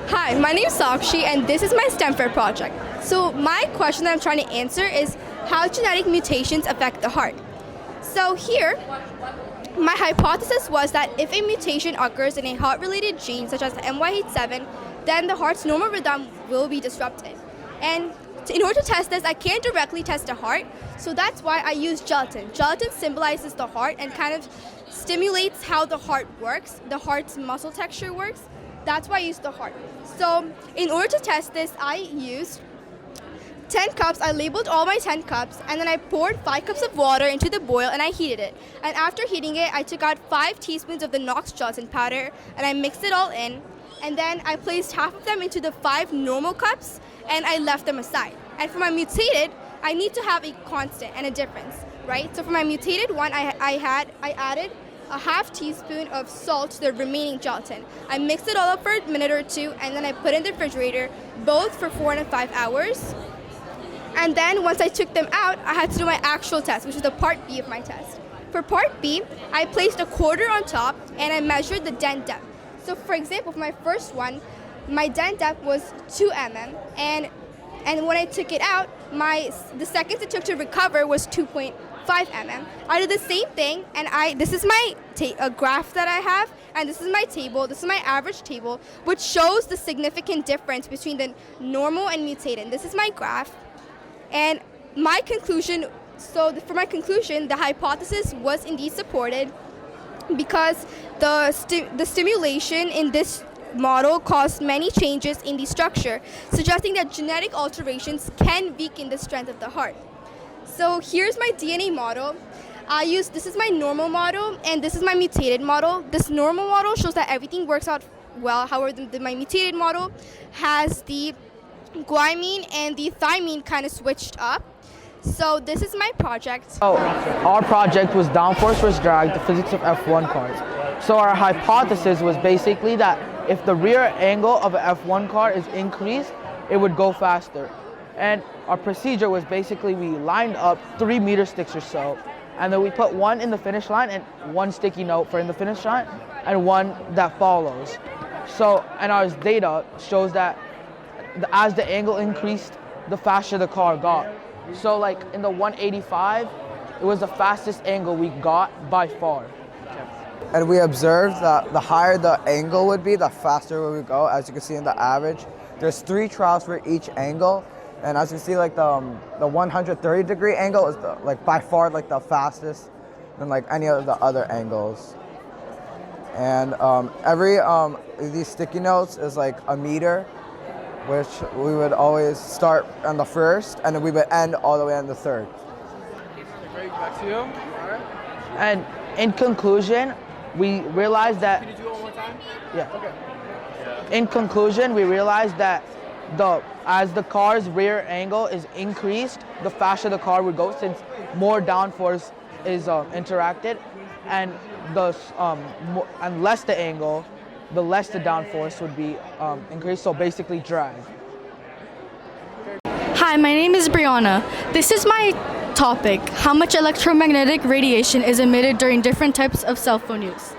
Hi, my name is Sakshi and this is my STEM Fair project. So my question that I'm trying to answer is how genetic mutations affect the heart. So here, my hypothesis was that if a mutation occurs in a heart-related gene such as MYH7, then the heart's normal rhythm will be disrupted. And in order to test this, I can't directly test the heart, so that's why I use gelatin. Gelatin symbolizes the heart and kind of stimulates how the heart works, the heart's muscle texture works. That's why I use the heart. So in order to test this, I used 10 cups. I labeled all my 10 cups, and then I poured 5 cups of water into the boil and I heated it. And after heating it, I took out 5 teaspoons of the Knox gelatin powder and I mixed it all in. And then I placed half of them into the 5 normal cups and I left them aside. And for my mutated, I need to have a constant and a difference, right? So for my mutated one, I added a half teaspoon of salt to the remaining gelatin. I mixed it all up for a minute or two, and then I put it in the refrigerator, both for 4 and 5 hours. And then once I took them out, I had to do my actual test, which is the part B of my test. For part B, I placed a quarter on top and I measured the dent depth. So for example, for my first one, my dent depth was 2 mm, and when I took it out, the seconds it took to recover was 2.5 mm. I did the same thing, and this is my a graph that I have, and this is my table. This is my average table, which shows the significant difference between the normal and mutated. This is my graph, and my conclusion. For my conclusion, the hypothesis was indeed supported because the stimulation in this model caused many changes in the structure, suggesting that genetic alterations can weaken the strength of the heart. So here's my DNA model. This is my normal model, and this is my mutated model. This normal model shows that everything works out well. However, my mutated model has the guanine and the thymine kind of switched up. So this is my project. So our project was downforce versus drag, the physics of F1 cars. So our hypothesis was basically that if the rear angle of an F1 car is increased, it would go faster. And our procedure was basically we lined up 3 meter sticks or so, and then we put one in the finish line and one sticky note for in the finish line and one that follows. So, and our data shows that as the angle increased, the faster the car got. So like in the 185, it was the fastest angle we got by far. And we observed that the higher the angle would be, the faster we would go. As you can see in the average, there's 3 trials for each angle. And as you see, like the 130-degree angle is by far the fastest than like any of the other angles. And every these sticky notes is like a meter, which we would always start on the first, and then we would end all the way on the third. Great, back to you. All right. And in conclusion, we realized that. Can you do it one more time? Yeah. Okay. In conclusion, we realized that as the car's rear angle is increased, the faster the car would go, since more downforce is interacted, and and less the angle, the less the downforce would be increased. So basically, drag. Hi, my name is Brianna. This is my topic: how much electromagnetic radiation is emitted during different types of cell phone use.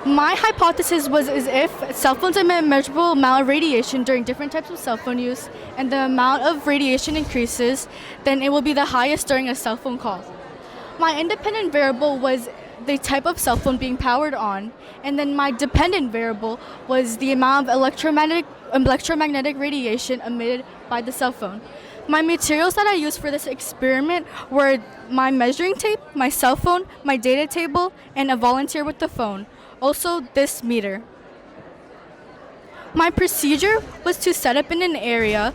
My hypothesis was if cell phones emit a measurable amount of radiation during different types of cell phone use, and the amount of radiation increases, then it will be the highest during a cell phone call. My independent variable was the type of cell phone being powered on, and then my dependent variable was the amount of electromagnetic radiation emitted by the cell phone. My materials that I used for this experiment were my measuring tape, my cell phone, my data table, and a volunteer with the phone. Also, this meter. My procedure was to set up in an area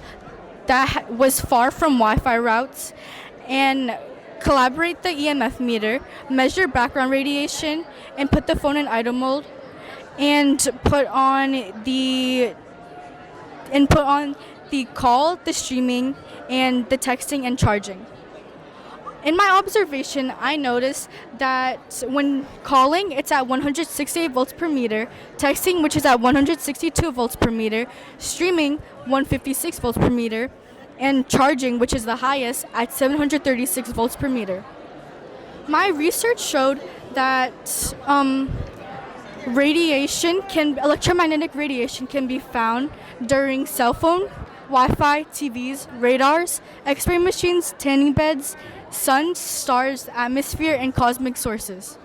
that was far from Wi-Fi routes and collaborate the EMF meter, measure background radiation, and put the phone in idle mode, and put on the call, the streaming, and the texting and charging. In my observation, I noticed that when calling, it's at 168 volts per meter, texting, which is at 162 volts per meter, streaming, 156 volts per meter, and charging, which is the highest, at 736 volts per meter. My research showed that electromagnetic radiation can be found during cell phone, Wi-Fi, TVs, radars, X-ray machines, tanning beds, suns, stars, atmosphere, and cosmic sources.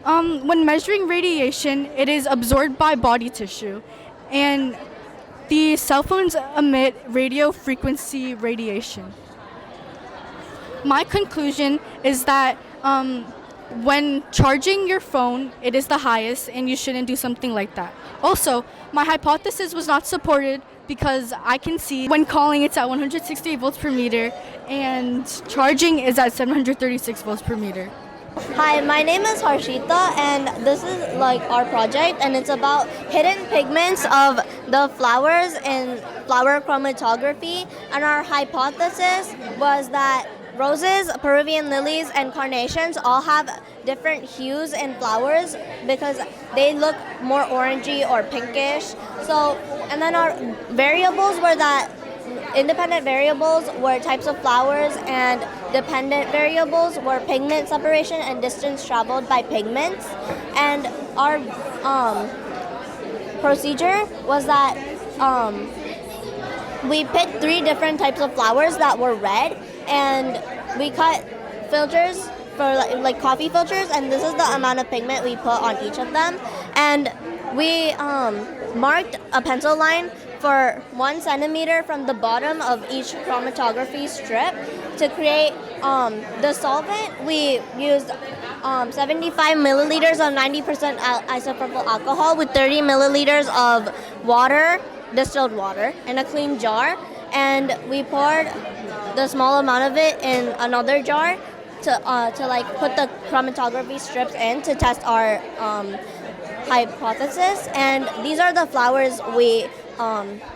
When measuring radiation, it is absorbed by body tissue, and the cell phones emit radio frequency radiation. My conclusion is that when charging your phone, it is the highest, and you shouldn't do something like that. Also, my hypothesis was not supported because I can see when calling it's at 168 volts per meter and charging is at 736 volts per meter. Hi, my name is Harshita, and this is like our project, and it's about hidden pigments of the flowers in flower chromatography. And our hypothesis was that roses, Peruvian lilies, and carnations all have different hues in flowers because they look more orangey or pinkish. So, and then our variables were that independent variables were types of flowers, and dependent variables were pigment separation and distance traveled by pigments. And our procedure was that we picked 3 different types of flowers that were red, and we cut filters for like coffee filters, and this is the amount of pigment we put on each of them. And we marked a pencil line for 1 centimeter from the bottom of each chromatography strip. To create the solvent, we used 75 milliliters of 90% isopropyl alcohol with 30 milliliters of water, distilled water, in a clean jar, and we poured the small amount of it in another jar to like put the chromatography strips in to test our hypothesis. And these are the flowers we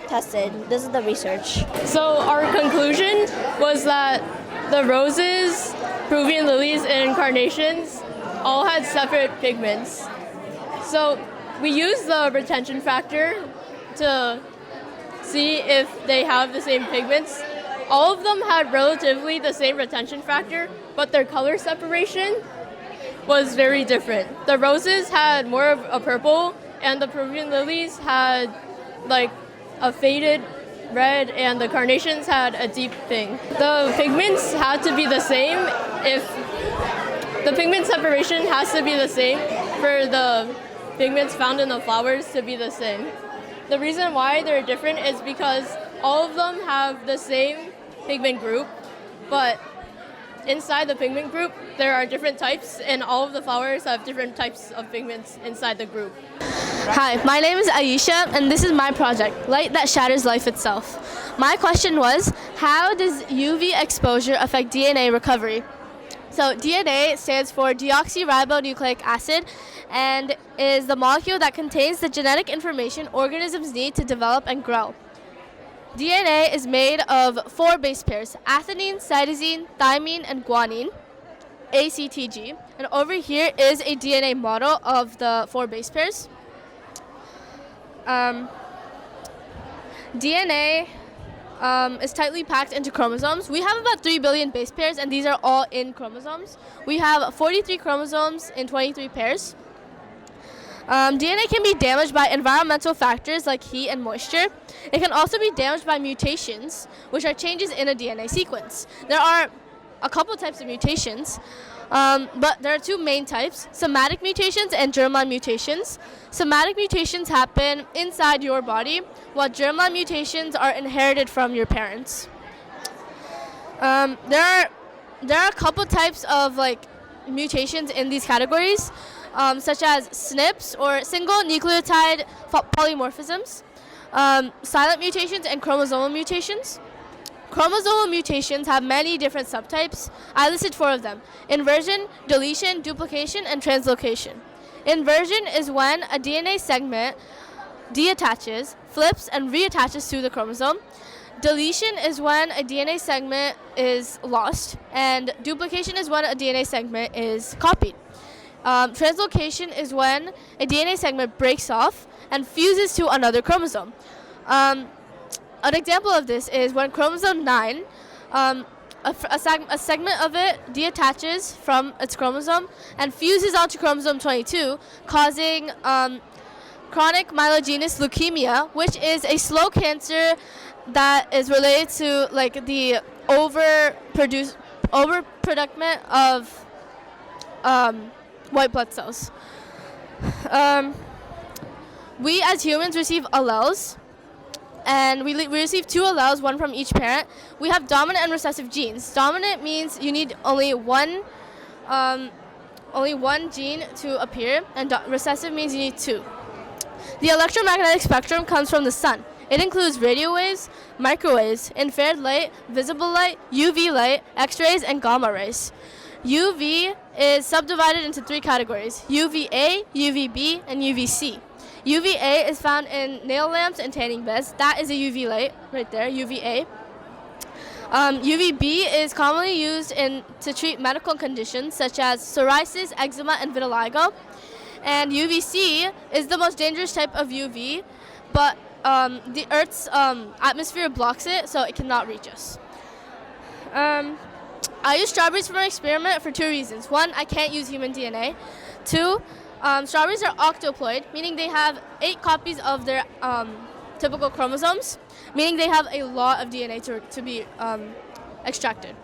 tested. This is the research. So our conclusion was that the roses, Peruvian lilies, and carnations all had separate pigments. So we used the retention factor to see if they have the same pigments. All of them had relatively the same retention factor, but their color separation was very different. The roses had more of a purple, and the Peruvian lilies had like a faded red, and the carnations had a deep pink. The pigments had to be the same. If the pigment separation has to be the same for the pigments found in the flowers to be the same. The reason why they're different is because all of them have the same pigment group, but inside the pigment group there are different types, and all of the flowers have different types of pigments inside the group. Hi, my name is Aisha, and this is my project, Light That Shatters Life Itself. My question was, how does UV exposure affect DNA recovery? So DNA stands for deoxyribonucleic acid, and is the molecule that contains the genetic information organisms need to develop and grow. DNA is made of 4 base pairs: adenine, cytosine, thymine, and guanine, ACTG. And over here is a DNA model of the 4 base pairs. DNA is tightly packed into chromosomes. We have about 3 billion base pairs, and these are all in chromosomes. We have 43 chromosomes in 23 pairs. DNA can be damaged by environmental factors like heat and moisture. It can also be damaged by mutations, which are changes in a DNA sequence. There are a couple types of mutations, but there are 2 main types: somatic mutations and germline mutations. Somatic mutations happen inside your body, while germline mutations are inherited from your parents. There are a couple types of mutations in these categories, such as SNPs, or single nucleotide polymorphisms, silent mutations, and chromosomal mutations. Chromosomal mutations have many different subtypes. I listed 4 of them: inversion, deletion, duplication, and translocation. Inversion is when a DNA segment deattaches, flips, and reattaches to the chromosome. Deletion is when a DNA segment is lost, and duplication is when a DNA segment is copied. Translocation is when a DNA segment breaks off and fuses to another chromosome. An example of this is when chromosome 9, a segment of it deattaches from its chromosome and fuses onto chromosome 22, causing chronic myelogenous leukemia, which is a slow cancer that is related to like the overproduction of white blood cells. We as humans receive alleles, and we receive 2 alleles, one from each parent. We have dominant and recessive genes. Dominant means you need only one gene to appear, and recessive means you need 2. The electromagnetic spectrum comes from the sun. It includes radio waves, microwaves, infrared light, visible light, UV light, X-rays, and gamma rays. UV is subdivided into 3 categories: UVA, UVB, and UVC. UVA is found in nail lamps and tanning beds. That is a UV light right there, UVA. UVB is commonly used to treat medical conditions such as psoriasis, eczema, and vitiligo. And UVC is the most dangerous type of UV, but the Earth's atmosphere blocks it, so it cannot reach us. I use strawberries for my experiment for 2 reasons. 1, I can't use human DNA. 2, strawberries are octoploid, meaning they have 8 copies of their typical chromosomes, meaning they have a lot of DNA to be extracted.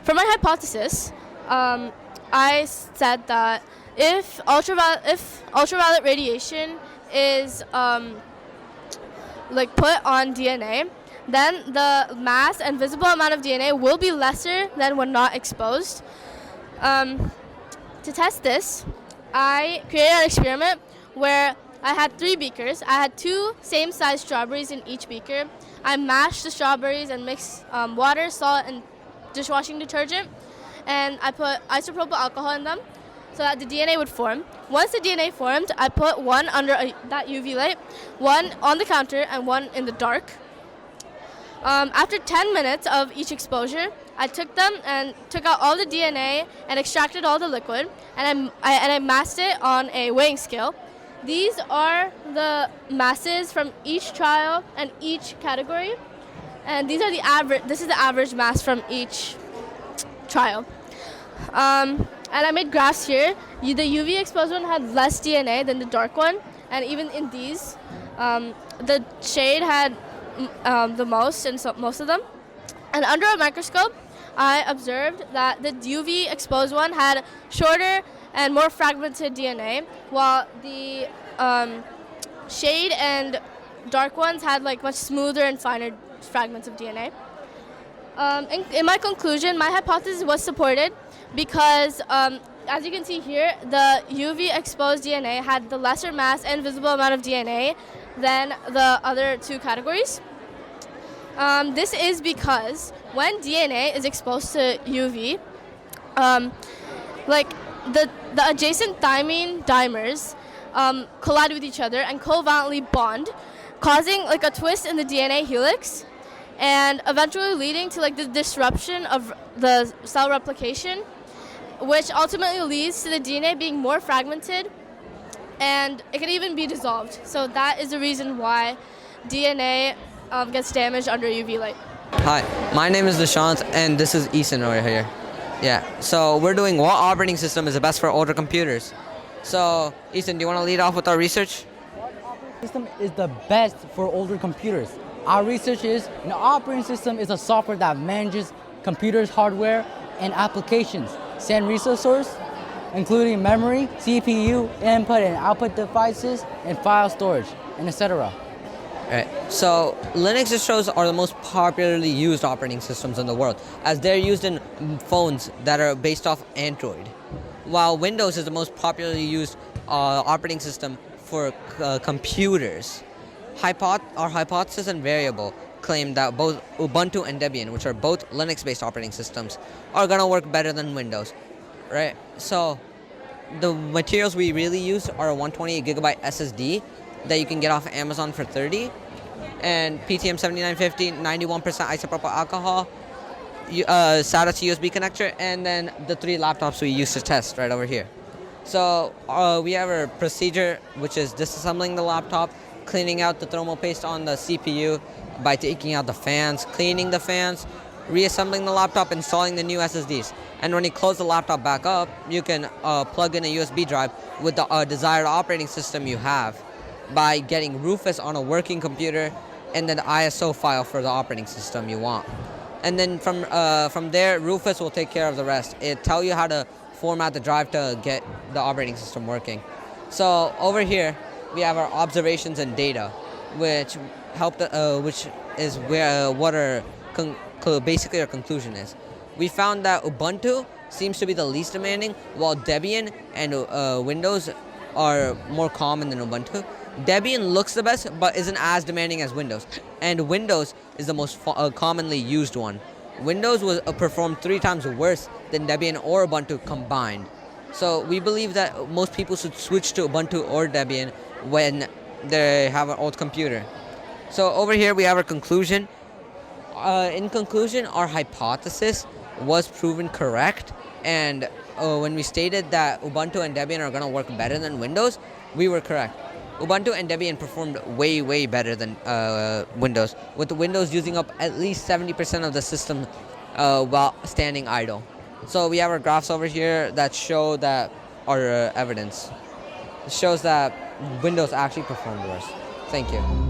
For my hypothesis, I said that if ultraviolet radiation is put on DNA, then the mass and visible amount of DNA will be lesser than when not exposed. To test this, I created an experiment where I had 3 beakers. I had 2 same-sized strawberries in each beaker. I mashed the strawberries and mixed water, salt, and dishwashing detergent, and I put isopropyl alcohol in them so that the DNA would form. Once the DNA formed, I put one under that UV light, one on the counter, and one in the dark. After 10 minutes of each exposure, I took them and took out all the DNA and extracted all the liquid, and I massed it on a weighing scale. These are the masses from each trial and each category, and these are the average. This is the average mass from each trial. And I made graphs here. The UV exposed one had less DNA than the dark one, and even in these, the shade had the most in most of them. And under a microscope, I observed that the UV exposed one had shorter and more fragmented DNA, while the shade and dark ones had much smoother and finer fragments of DNA. In my conclusion, my hypothesis was supported because, as you can see here, the UV exposed DNA had the lesser mass and visible amount of DNA than the other 2 categories. This is because when DNA is exposed to UV, the adjacent thymine dimers collide with each other and covalently bond, causing a twist in the DNA helix, and eventually leading to the disruption of the cell replication, which ultimately leads to the DNA being more fragmented, and it can even be dissolved. So that is the reason why DNA gets damaged under UV light. Hi, my name is Deshant, and this is Eason over here. Yeah, so we're doing what operating system is the best for older computers. So, Eason, do you want to lead off with our research? What operating system is the best for older computers? Our research is an operating system is a software that manages computers' hardware and applications, send resources, including memory, CPU, input and output devices, and file storage, and etc. Right. So Linux distros are the most popularly used operating systems in the world, as they're used in phones that are based off Android, while Windows is the most popularly used operating system for computers. Our hypothesis and variable claim that both Ubuntu and Debian, which are both Linux-based operating systems, are going to work better than Windows, right? So the materials we really use are a 128 gigabyte SSD that you can get off Amazon for $30, and PTM 7950, 91% isopropyl alcohol, SATA to USB connector, and then the 3 laptops we used to test right over here. So we have a procedure which is disassembling the laptop, cleaning out the thermal paste on the CPU by taking out the fans, cleaning the fans, reassembling the laptop, installing the new SSDs. And when you close the laptop back up, you can plug in a USB drive with the desired operating system you have by getting Rufus on a working computer and then the ISO file for the operating system you want. And then from there, Rufus will take care of the rest. It'll tell you how to format the drive to get the operating system working. So over here, we have our observations and data, which which is where basically our conclusion is. We found that Ubuntu seems to be the least demanding, while Debian and Windows are more common than Ubuntu. Debian looks the best, but isn't as demanding as Windows. And Windows is the most commonly used one. Windows was performed 3 times worse than Debian or Ubuntu combined. So we believe that most people should switch to Ubuntu or Debian when they have an old computer. So over here we have our conclusion. In conclusion, our hypothesis was proven correct, and when we stated that Ubuntu and Debian are going to work better than Windows, we were correct. Ubuntu and Debian performed way better than Windows, with Windows using up at least 70% of the system while standing idle. So we have our graphs over here that show that our evidence. It shows that Windows actually performed worse. Thank you.